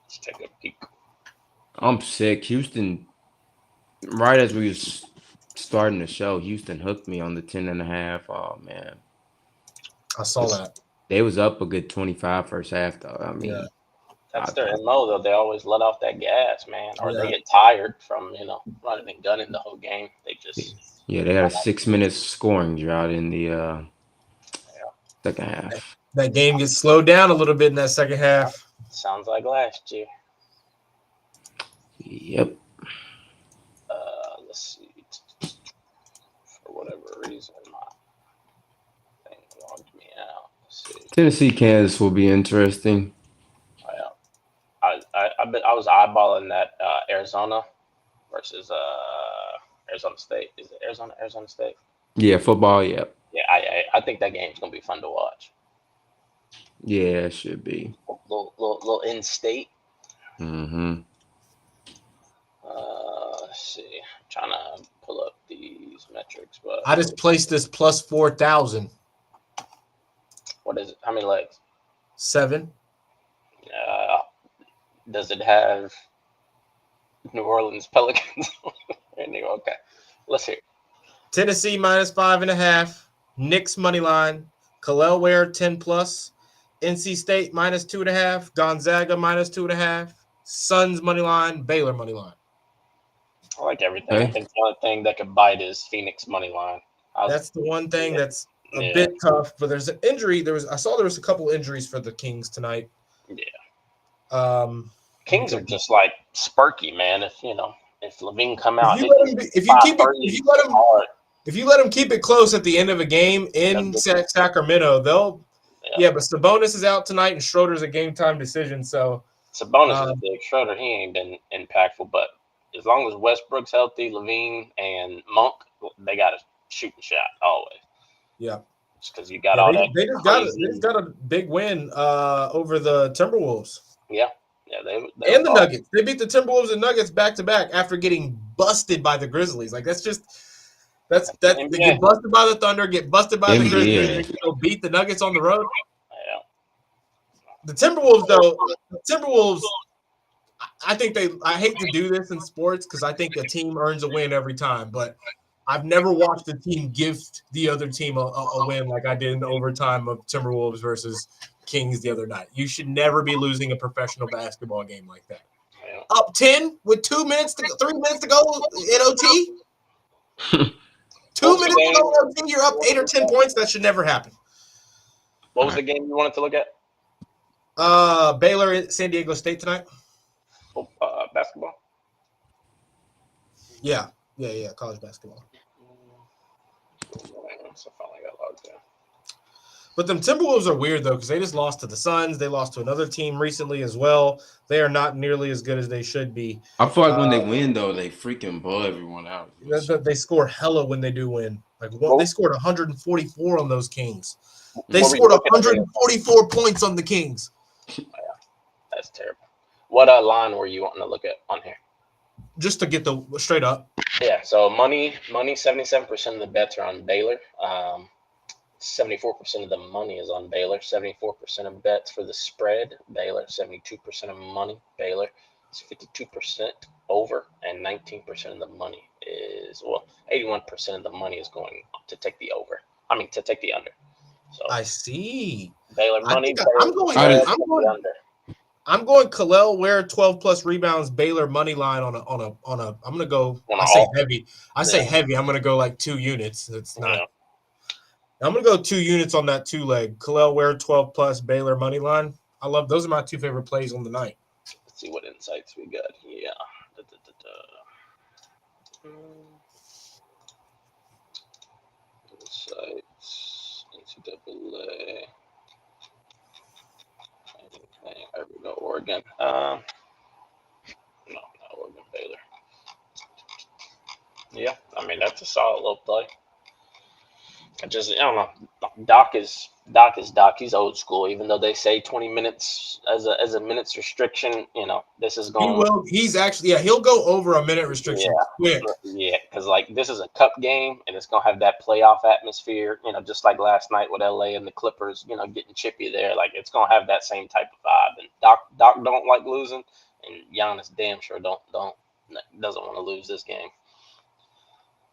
Let's take a peek. I'm sick. Houston, right as we was starting the show, Houston hooked me on the 10.5. Oh, man. I saw that. They was up a good 25 first half, though. That's their MO, though. They always let off that gas, man. Or they get tired from, running and gunning the whole game. They just... Yeah, they had a 6-minute scoring drought in the second half. That game gets slowed down a little bit in that second half. Sounds like last year. Yep. Let's see. For whatever reason, my thing logged me out. Let's see. Tennessee, Kansas will be interesting. I was eyeballing that Arizona versus Arizona State. Is it Arizona State? Yeah, football. Yep. Yeah, I think that game's gonna be fun to watch. Yeah, it should be. Little in-state. Mm-hmm. Let's see. I'm trying to pull up these metrics, but I just placed this plus 4,000. What is it? How many legs? 7. Does it have New Orleans Pelicans? Okay, let's hear. Tennessee minus 5.5. Knicks money line. Kalel Ware 10+. NC State minus 2.5. Gonzaga minus 2.5. Suns money line. Baylor money line. I like everything. Okay. I think the only thing that could bite is Phoenix money line. That's the one thing that's a Yeah. bit tough. But there's an injury. I saw there was a couple injuries for the Kings tonight. Yeah. Kings are just like Sparky, man. If Levine come out, if you let them keep it close at the end of a game in Sacramento, they'll. Yeah, but Sabonis is out tonight, and Schroeder's a game time decision. So Sabonis is big. Schroeder, he ain't been impactful, but as long as Westbrook's healthy, Levine and Monk, they got to shoot the shot always. Yeah, because you got all that. They just got a big win over the Timberwolves. Yeah, they the Nuggets. They beat the Timberwolves and Nuggets back to back after getting busted by the Grizzlies. Like that's they get busted by the Thunder, get busted by the Grizzlies, and beat the Nuggets on the road. Yeah. The Timberwolves, though, I think I hate to do this in sports because I think a team earns a win every time, but I've never watched a team gift the other team a win like I did in the overtime of Timberwolves versus Kings the other night. You should never be losing a professional basketball game like that. Yeah. Up 10 with 3 minutes to go in OT. 2 minutes to go in OT, you're up 8 or 10 points. That should never happen. What was the game you wanted to look at? Baylor at San Diego State tonight. Basketball. Yeah, college basketball. So finally got logged in. But them Timberwolves are weird, though, because they just lost to the Suns. They lost to another team recently as well. They are not nearly as good as they should be. I feel like when they win, though, they freaking blow everyone out. They score hella when they do win. They scored 144 on those Kings. They scored 144 points on the Kings. Yeah, that's terrible. What line were you wanting to look at on here? Just to get the straight up. Yeah, so money, 77% of the bets are on Baylor. 74% of the money is on Baylor. 74% of bets for the spread, Baylor. 72% of money, Baylor. It's 52% over, and 19% of the money is 81% of the money is going to take the over. To take the under. So I see. Baylor money. I'm going Kalel Ware 12 plus rebounds. Baylor money line on a. I'm gonna go. I say heavy. I'm gonna go like 2 units. It's not. Yeah. I'm gonna go 2 units on that 2-leg. Kalel Ware 12 plus Baylor money line. I love those. Are my 2 favorite plays on the night. Let's see what insights we got. Yeah. Insights. NCAA. There we go. Oregon. No, not Oregon. Baylor. Yeah, that's a solid little play. I don't know. Doc is Doc. He's old school. Even though they say 20 minutes as a minutes restriction, this is going. He's actually he'll go over a minute restriction. Quick. Yeah, because this is a cup game and it's gonna have that playoff atmosphere. Just like last night with LA and the Clippers. Getting chippy there. Like it's gonna have that same type of vibe. And Doc don't like losing, and Giannis damn sure doesn't want to lose this game.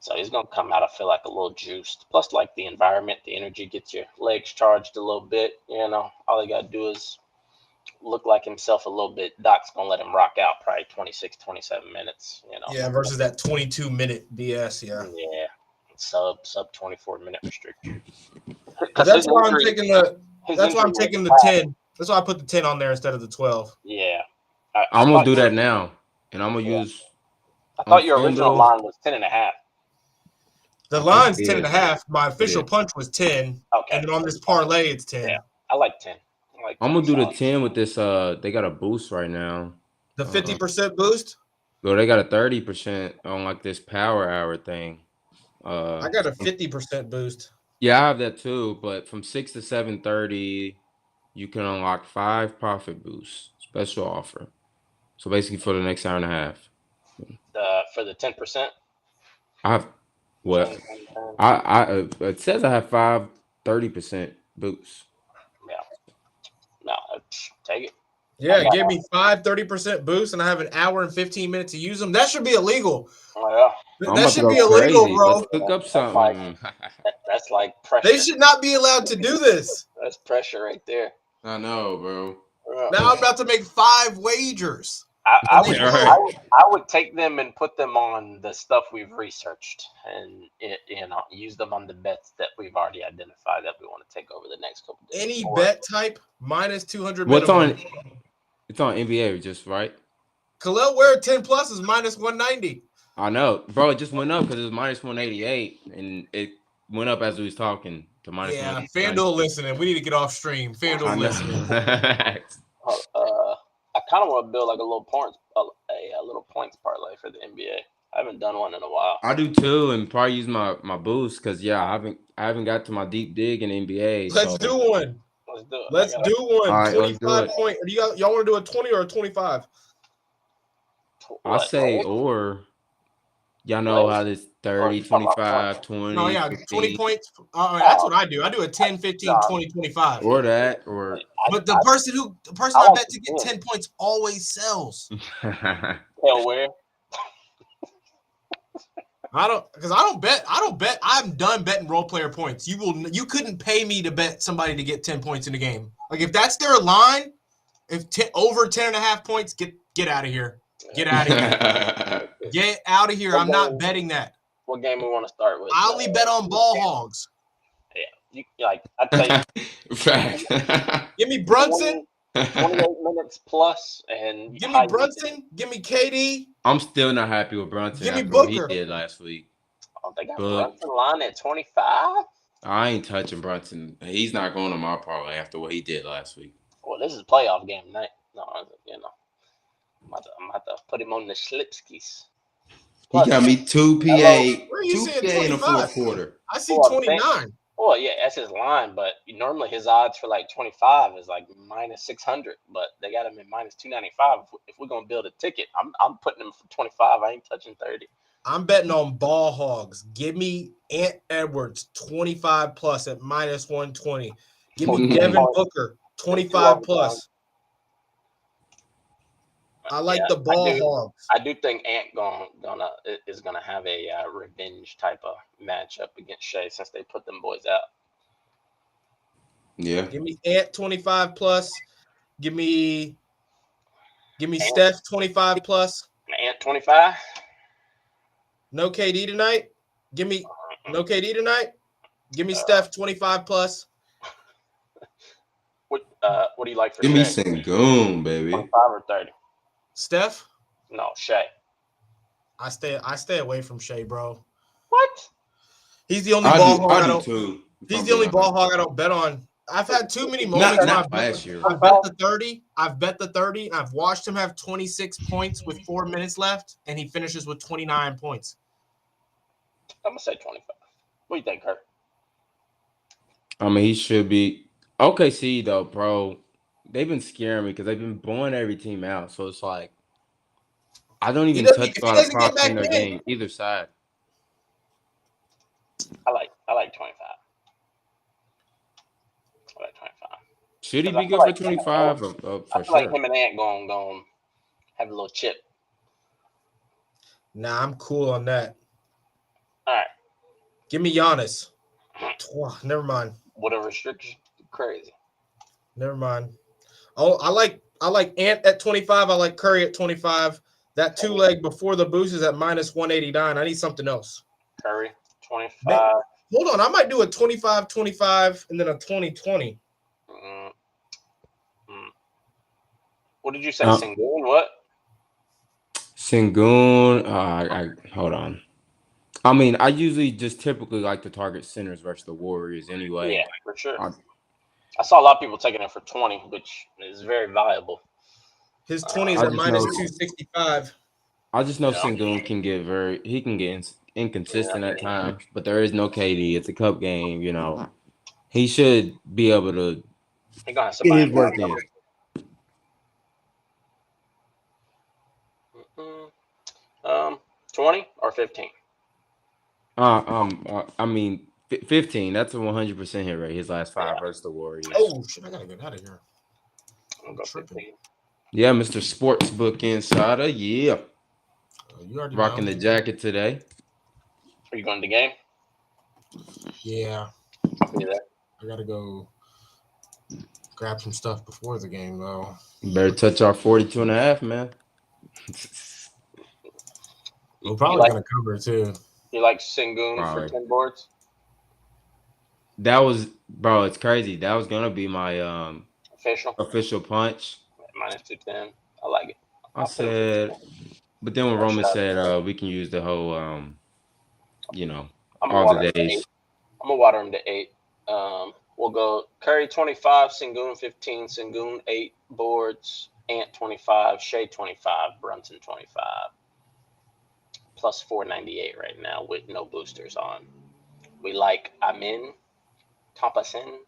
So he's going to come out, I feel like, a little juiced. Plus, like the environment, the energy gets your legs charged a little bit. All he got to do is look like himself a little bit. Doc's going to let him rock out probably 26, 27 minutes. Yeah, versus that 22-minute BS, yeah. Yeah, sub 24-minute restriction. That's why I'm taking the 10. That's why I put the 10 on there instead of the 12. Yeah. I'm going to do that now, and I'm going to use – I thought your original line was 10.5. The line's 10.5. My official punch was 10. Okay. And then on this parlay, it's 10. Yeah, I like 10. I'm gonna do the 10 with this. They got a boost right now. The 50% boost. So they got a 30% on like this power hour thing. I got a 50% boost. Yeah, I have that too. But from 6 to 7:30, you can unlock 5 profit boosts. Special offer. So basically, for the next hour and a half. For the 10%. I have. What? I it says I have 5 30% boosts. Yeah. No, take it. Yeah, it gave me 5 30% boosts, and I have an hour and 15 minutes to use them. That should be illegal. Oh, yeah. That should be illegal, crazy. bro. Let's hook up something. That's like pressure. They should not be allowed to do this. That's pressure right there. I know, bro. Now I'm about to make 5 wagers. I would take them and put them on the stuff we've researched and use them on the bets that we've already identified that we want to take over the next couple days. Any bet type minus 200. What's minimum. on? It's on NBA, just right. Khalil Ware 10 plus is minus 190. I know, bro. It just went up because it was minus 188, and it went up as we was talking to minus. Yeah, 189. FanDuel listening. We need to get off stream. FanDuel listening. I kind of want to build like a little points parlay for the NBA. I haven't done one in a while. I do too, and probably use my boost because I haven't got to my deep dig in NBA. Let's do one. Let's do it. Let's do one. All right, 25 point. Y'all want to do a 20 or a 25? I say or. Y'all know how this 30, 25, 20. No, yeah, 50. 20 points. That's what I do. I do a 10, 15, 20, 25. Or that, or. But the person I bet to get 10 points always sells. Hell, where? I don't bet. I'm done betting role player points. You couldn't pay me to bet somebody to get 10 points in the game. Like if that's their line, over 10.5 points, get out of here. Get out of here. Get out of here. I'm not betting that. What game we want to start with? I only bet on ball hogs. Yeah, I tell you. Give me Brunson. 28 minutes plus, and give me Brunson. Give me KD. I'm still not happy with Brunson. Give me after Booker. what he did last week. Oh, they got Brunson line at 25. I ain't touching Brunson. He's not going to my parlay after what he did last week. Well, this is a playoff game night. No, I'm about to put him on the Slipskis. He got me 2 PA, Where are you 2 seeing PA in the 25? fourth quarter. I see 29. Well, yeah, that's his line, but normally his odds for like 25 is like minus 600, but they got him in minus 295. If we're gonna build a ticket, I'm putting him for 25. I ain't touching 30. I'm betting on ball hogs. Give me Ant Edwards 25 plus at minus 120. Give me Devin Booker 25 plus. I like the ball hogs. I do think Ant is gonna have a revenge type of matchup against Shea since they put them boys out. Yeah. Give me Ant 25 plus. Give me Steph 25 plus. Ant 25. No KD tonight. Give me no KD tonight. Give me Steph 25 plus. What do you like for Give Shea? me Sengun, baby. 25 or 30? Steph? No, Shea. I stay away from Shea, bro. What? He's the only ball hog I don't. Too, he's the only ball hog I don't bet on. I've had too many moments. Not last year. I've bet the 30. I've watched him have 26 points with 4 minutes left, and he finishes with 29 points. I'm gonna say 25. What do you think, Kurt? I mean, he should be. OKC though, bro. They've been scaring me because they've been blowing every team out. So it's like I don't even touch a lot of props in their game either side. I like 25. I like 25. Should he be good for 25? For I feel sure. like him and Ant going to have a little chip. Nah, I'm cool on that. All right. Give me Giannis. Never mind. What a restriction. Crazy. Never mind. Oh, I like Ant at 25. I like Curry at 25. That 2-leg before the boost is at minus 189. I need something else. Curry, 25. Man, hold on. I might do a 25-25 and then a 20-20. What did you say, Sengun? What? Sengun. I hold on. I mean, I usually just typically like to target centers versus the Warriors anyway. Yeah, for sure. I saw a lot of people taking it for 20, which is very valuable. His 20 is at minus 265. I just know Sengun can get inconsistent at times, but there is no KD. It's a cup game, you know. He should be able to get his work in. 20 or 15? I mean, 15. That's a 100% hit rate. His last 5 versus the Warriors. Oh shit! I gotta get out of here. I'm go 15. Yeah, Mr. Sportsbook Insider. Yeah, you already rocking the jacket today. Are you going to the game? Yeah. See that? I gotta go grab some stuff before the game though. You better touch our 42.5, man. We're probably going to cover too. You like Sengun for 10 boards? That was, bro, it's crazy. That was going to be my official punch. Minus 210. I like it. I said, but then when Roman said we can use the whole, all the days. I'm going to water him to 8. We'll go Curry 25, Sengun 15, Sengun 8 boards, Ant 25, Shea 25, Brunson 25. Plus 498 right now with no boosters on. We like Amin, Thompson.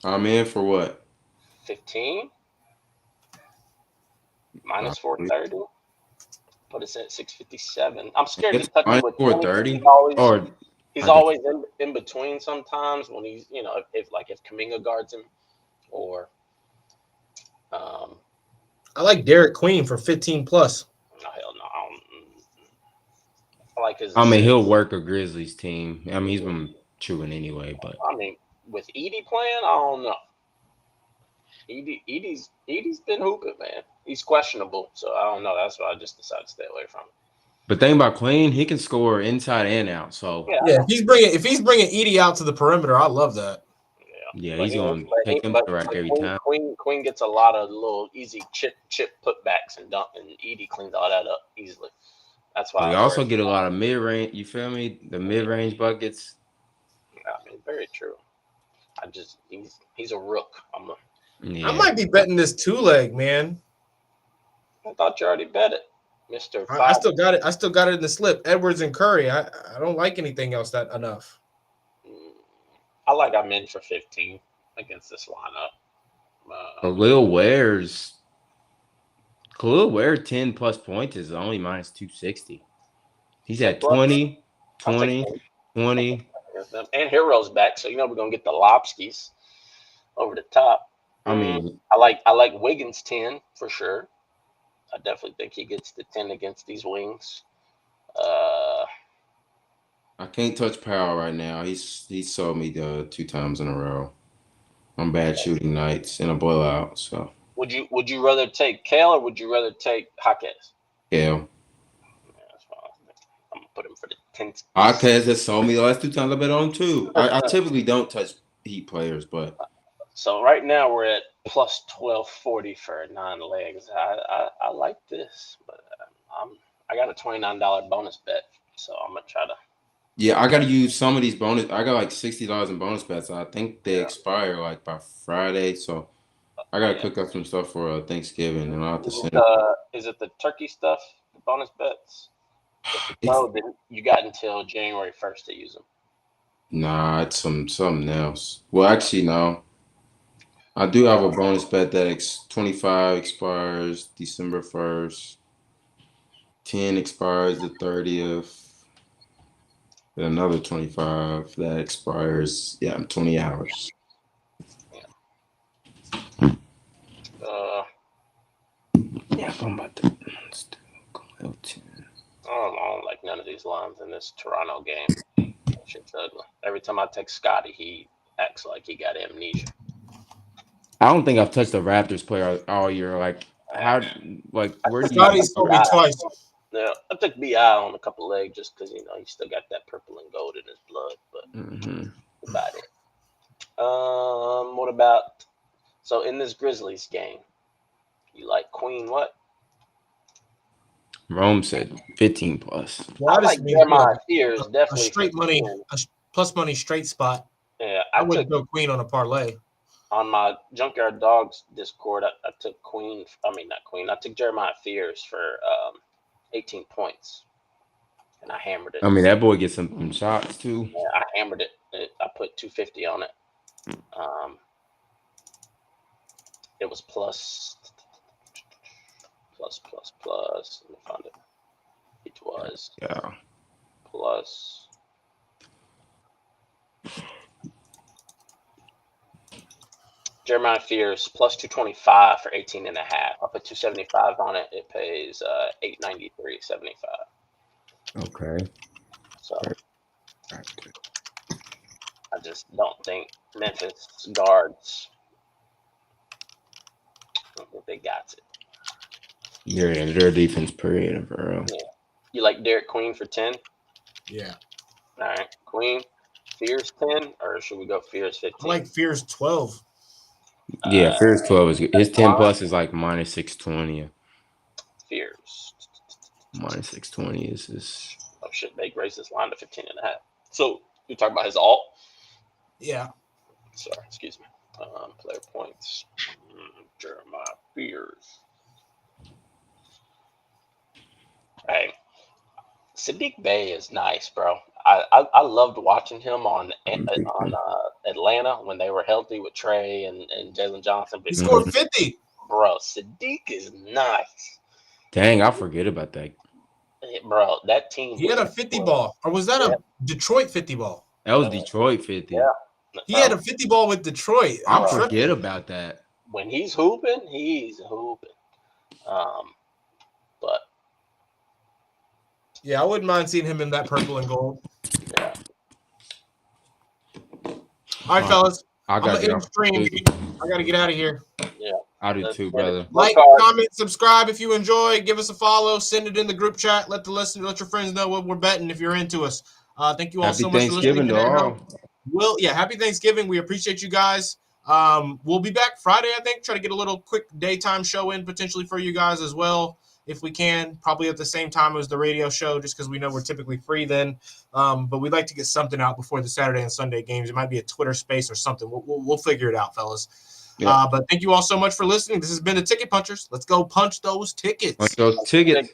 Amin for what? 15. Minus 430. Put us at 657. I'm scared to touch him with 430. He's always in between sometimes when he's, if Kuminga guards him or I like Derek Queen for 15 plus. No, hell no. I like his. I mean, he'll work a Grizzlies team. I mean, he's been chewing anyway, but I mean, with Edie playing, I don't know. Edie's been hooping, man. He's questionable, so I don't know. That's why I just decided to stay away from him. But thing about Queen, he can score inside and out. So yeah, if he's bringing Edie out to the perimeter, I love that. Yeah, he's going to take him to the rack every time. Queen gets a lot of little easy chip putbacks and dunk, and Edie cleans all that up easily. That's why. We also get a lot of mid range. You feel me? The mid range buckets. I mean, very true. He's a rook. I might be betting this 2-leg, man. I thought you already bet it, Mr. I still got it. I still got it in the slip. Edwards and Curry. I don't like anything else that enough. I like I'm in for 15 against this lineup. Khalil Ware 10 plus points is only minus 260. He's at 20. And Hero's back, so we're gonna get the Lobskis over the top. I mean, I like Wiggins 10 for sure. I definitely think he gets the 10 against these wings. I can't touch Powell right now. He sold me 2 times in a row on bad shooting nights in a blowout. So would you rather take Kale or would you rather take Jaquez? Kale. Yeah, that's fine. I'm gonna put him for the 10. Jaquez has sold me the last 2 times I bet on too. I typically don't touch Heat players, but so right now we're at plus 1240 for 9 legs. I like this, but I got a $29 bonus bet, so I'm gonna try to. Yeah, I got to use some of these bonus. I got like $60 in bonus bets. I think they expire like by Friday, so I got to cook up some stuff for Thanksgiving, and I'll have to send it. Is it the turkey stuff, the bonus bets? No, then you got until January 1st to use them. Nah, it's something else. Well, actually, no. I do have a bonus bet that 25 expires December 1st. 10 expires the 30th. And another 25 that expires, in 20 hours. I'm about to. I don't like none of these lines in this Toronto game. Shit's ugly. Every time I take Scotty, he acts like he got amnesia. I don't think I've touched a Raptors player all year. Where do Scotty's gonna be twice. Yeah, I took BI on a couple legs just because he still got that purple and gold in his blood, but about it. What about in this Grizzlies game? You like Queen what? Rome said 15 plus. I like Jeremiah Fears, definitely. A straight money, a plus money straight spot. Yeah, I would go Queen on a parlay. On my Junkyard Dogs Discord, I took Queen. I mean, not Queen. I took Jeremiah Fears for 18 points, and I hammered it. I mean, that boy gets some shots too. Yeah, I hammered it. I put 250 on it. It was plus. Let me find it. It was plus. Jeremiah Fears plus 225 for 18 and a half. I put 275 on it. It pays 893.75. Okay. So I just don't think Memphis guards. I don't think they got it. Yeah, their defense period, bro. Yeah. You like Derek Queen for 10? Yeah. All right. Queen, Fears 10, or should we go Fears 15? I like Fears 12. Yeah, Fears 12 is good. His 10 line? plus is like minus 620. Fears. Minus 620 is this. Oh, shit. They raised this line to 15.5. So you're talking about his alt? Yeah. Sorry, excuse me. Player points. Jeremiah Fears. Hey, Sadiq Bey is nice, bro. I loved watching him on Atlanta when they were healthy with Trey and Jalen Johnson. He scored 50. Bro, Sadiq is nice. Dang, I forget about that. Bro, that team. He had a 50 ball. Or was that a Detroit 50 ball? That was Detroit 50. Yeah. He had a 50 ball with Detroit. I forget about that. When he's hooping, he's hooping. But yeah, I wouldn't mind seeing him in that purple and gold. yeah. All right, fellas. I I'm got gonna end the stream. I gotta get out of here. Yeah. I do too, brother. Like, comment, subscribe if you enjoy. Give us a follow. Send it in the group chat. Let your friends know what we're betting if you're into us. Thank you all so much for listening. Happy Thanksgiving. We appreciate you guys. We'll be back Friday, I think. Try to get a little quick daytime show in potentially for you guys as well, if we can. Probably at the same time as the radio show, just because we know we're typically free then. But we'd like to get something out before the Saturday and Sunday games. It might be a Twitter space or something. We'll figure it out, fellas. Yeah. But thank you all so much for listening. This has been the Ticket Punchers. Let's go punch those tickets. Punch those tickets.